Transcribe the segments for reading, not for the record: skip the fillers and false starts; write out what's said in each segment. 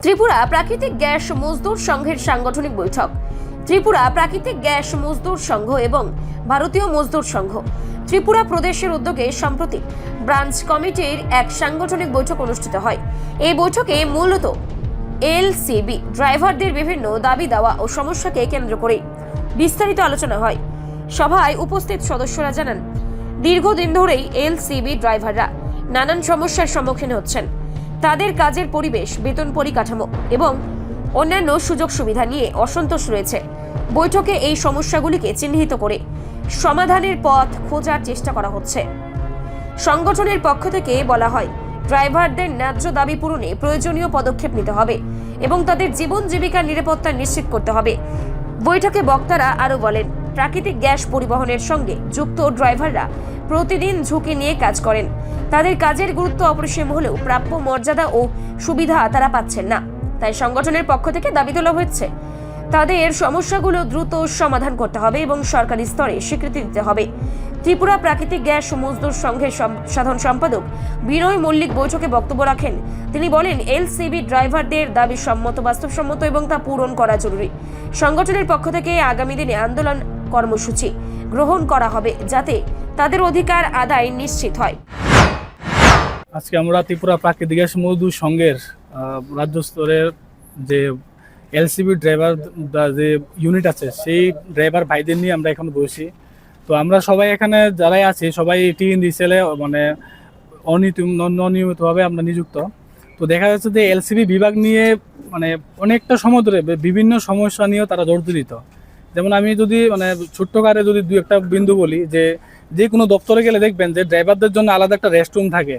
ত্রিপুরা প্রাকৃতিক গ্যাস মজদুর সংঘের সাংগঠনিক বৈঠক। ত্রিপুরা প্রাকৃতিক গ্যাস মজদুর সংঘ এবং ভারতীয় মজদুর সংঘ ত্রিপুরা প্রদেশের উদ্যোগে সম্প্রতি ব্রাঞ্চ কমিটির এক সাংগঠনিক বৈঠক অনুষ্ঠিত হয়। এই বৈঠকে মূলত এলসিবি ড্রাইভারদের বিভিন্ন দাবি দাওয়া ও সমস্যাকে কেন্দ্র করে বিস্তারিত আলোচনা হয়। সভায় উপস্থিত সদস্যরা জানান, দীর্ঘদিন ধরেই এলসিবি ড্রাইভাররা নানান সমস্যার সম্মুখীন হচ্ছেন। তাদের কাজের পরিবেশ, বেতন পরিকাঠামো এবং অন্যান্য সুযোগ সুবিধা নিয়ে অসন্তোষ রয়েছে। বৈঠকে এই সমস্যাগুলিকে চিহ্নিত করে সমাধানের পথ খোঁজার চেষ্টা করা হচ্ছে। সংগঠনের পক্ষ থেকে বলা হয়, ড্রাইভারদের ন্যায্য দাবি পূরণে প্রয়োজনীয় পদক্ষেপ নিতে হবে এবং তাদের জীবন জীবিকার নিরাপত্তা নিশ্চিত করতে হবে। বৈঠকে বক্তারা আরও বলেন, প্রাকৃতিক গ্যাস পরিবহনের সঙ্গে যুক্ত ড্রাইভাররা প্রতিদিন ঝুঁকি নিয়ে কাজ করেন। তাদের কাজের গুরুত্ব অপরিসীম হলেও প্রাপ্য মর্যাদা ও সুবিধা তারা পাচ্ছেন না। তাই সংগঠনের পক্ষ থেকে দাবি তোলা হচ্ছে, তাদের সমস্যাগুলো দ্রুত সমাধান করতে হবে এবং সরকারি স্তরে স্বীকৃতি দিতে হবে। ত্রিপুরা প্রাকৃতিক গ্যাস মজদুর সংঘের সাধারণ সম্পাদক বিনয় মল্লিক বৈঠকে বক্তব্য রাখেন। তিনি বলেন, এলসিবি ড্রাইভারদের দাবি সম্মত, বাস্তবসম্মত এবং তা পূরণ করা জরুরি। সংগঠনের পক্ষ থেকে আগামী দিনে আন্দোলন কর্মসূচি গ্রহণ করা হবে যাতে তাদের অধিকার আদায় নিশ্চিত হয়। আজকে আমরা ত্রিপুরা প্রাকৃতিক গ্যাস মজদুর সংঘের রাজ্য স্তরের যে এলসিবি ড্রাইভার যে ইউনিট আছে, সেই ড্রাইভার ভাইদের নিয়ে আমরা এখন বসি। তো আমরা সবাই এখানে যারাই আছি সবাই টিএনডিসিএল মানে অনিয়মিতভাবে আমরা নিযুক্ত। তো দেখা যাচ্ছে যে এলসিবি বিভাগ নিয়ে মানে অনেকটা সময় ধরে বিভিন্ন সমস্যা নিয়েও তারা জর্জরিত। যেমন আমি যদি ছোট্ট কারে যদি দু একটা বিন্দু বলি, যে কোনো দপ্তরে গেলে দেখবেন যে ড্রাইভারদের জন্য আলাদা একটা রেস্টরুম থাকে,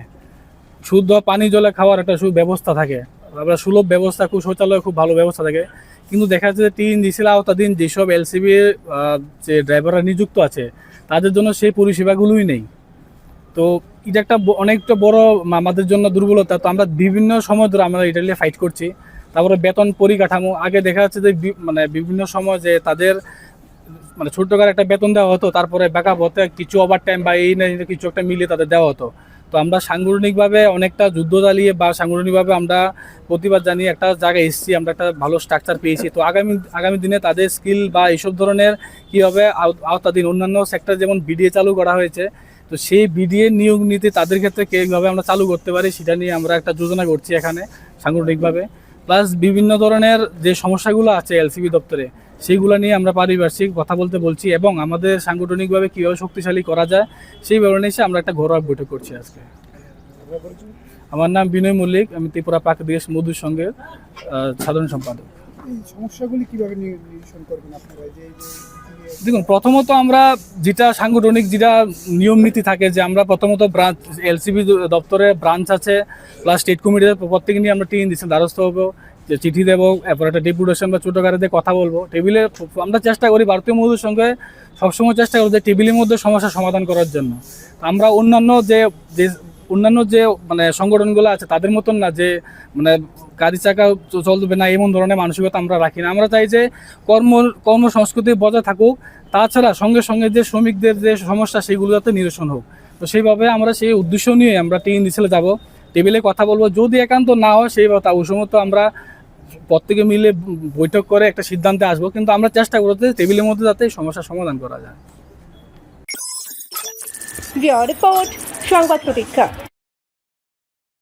শুদ্ধ পানি জলে খাওয়ার একটা ব্যবস্থা থাকে, আবার সুলভ ব্যবস্থা, খুব শৌচালয় খুব ভালো ব্যবস্থা থাকে। কিন্তু দেখা যাচ্ছে যে টিএনডিসিএল আওতাধীন যেসব এলসিবি যে ড্রাইভাররা নিযুক্ত আছে তাদের জন্য সেই পরিষেবাগুলোই নেই। তো এটা একটা অনেকটা বড় আমাদের জন্য দুর্বলতা। তো আমরা বিভিন্ন সময় ধরে আমরা এটা নিয়ে ফাইট করছি। তারপরে বেতন পরিকাঠামো, আগে দেখা যাচ্ছে যে বিভিন্ন সময় যে তাদের ছোট্ট করে একটা বেতন দেওয়া হতো, তারপরে ব্যাকআপ হতে কিছু ওভার টাইম বা এই কিছু একটা মিলিয়ে তাদের দেওয়া হতো। তো আমরা সাংগঠনিকভাবে অনেকটা যুদ্ধ চালিয়ে বা সাংগঠনিকভাবে আমরা প্রতিবাদ জানিয়ে একটা জায়গায় এসেছি, আমরা একটা ভালো স্ট্রাকচার পেয়েছি। তো আগামী দিনে তাদের স্কিল বা এইসব ধরনের কীভাবে আওতাধীন অন্যান্য সেক্টর যেমন বিডিএ চালু করা হয়েছে, তো সেই বিডিএ নিয়োগ নীতি তাদের ক্ষেত্রে কীভাবে আমরা চালু করতে পারি সেটা নিয়ে আমরা একটা যোজনা করছি এখানে সাংগঠনিকভাবে। প্লাস বিভিন্ন ধরনের যে সমস্যাগুলো আছে এলসিবি দপ্তরে, সেইগুলো নিয়ে আমরা পারিপার্শ্বিক কথা বলছি এবং আমাদের সাংগঠনিকভাবে কীভাবে শক্তিশালী করা যায় সেই ব্যাপারে নিয়ে আমরা একটা ঘরোয়া বৈঠক করছি আজকে। আমার নাম বিনয় মল্লিক, আমি ত্রিপুরা প্রাকৃতিক গ্যাস মজদুর সংঘের সাধারণ সম্পাদক। সমস্যাগুলি কিভাবে নিরসন করবেন আপনারা? দেখুন, প্রথমত আমরা যেটা সাংগঠনিক যেটা নিয়ম নীতি থাকে, যে আমরা প্রথমত ব্রাঞ্চ এলসিবি দপ্তরে ব্রাঞ্চ আছে, প্লাস স্টেট কমিটির প্রত্যেকে নিয়ে আমরা টিএনডিসিএল দ্বারস্থ হবো, চিঠি দেবো, এরপর একটা ডেপুটেশন বা ছোটোখাটোদের কথা বলবো। টেবিলে আমরা চেষ্টা করি, ভারতীয় মজদুর সঙ্গে সবসময় চেষ্টা করি যে টেবিলের মধ্যে সমস্যার সমাধান করার জন্য। আমরা অন্যান্য যে সংগঠনগুলো আছে তাদের মতন না যে গাড়ি চাকা চলবে না এমন ধরনের মানসিকতা আমরা রাখি না। আমরা চাই যে কর্মসংস্কৃতি বজায় থাকুক, তাছাড়া সঙ্গে সঙ্গে যে শ্রমিকদের যে সমস্যা সেগুলো যাতে নিরসন হোক। তো সেইভাবে আমরা সেই উদ্দেশ্য নিয়ে আমরা টিএনডিসিএল যাব, টেবিলে কথা বলবো। যদি একান্ত না হয় ওই সময় তো আমরা প্রত্যেকে মিলে বৈঠক করে একটা সিদ্ধান্তে আসবো, কিন্তু আমরা চেষ্টা করতে টেবিলের মধ্যে যাতে সমস্যার সমাধান করা যায়। রিপোর্ট সংবাদ প্রতীক্ষা।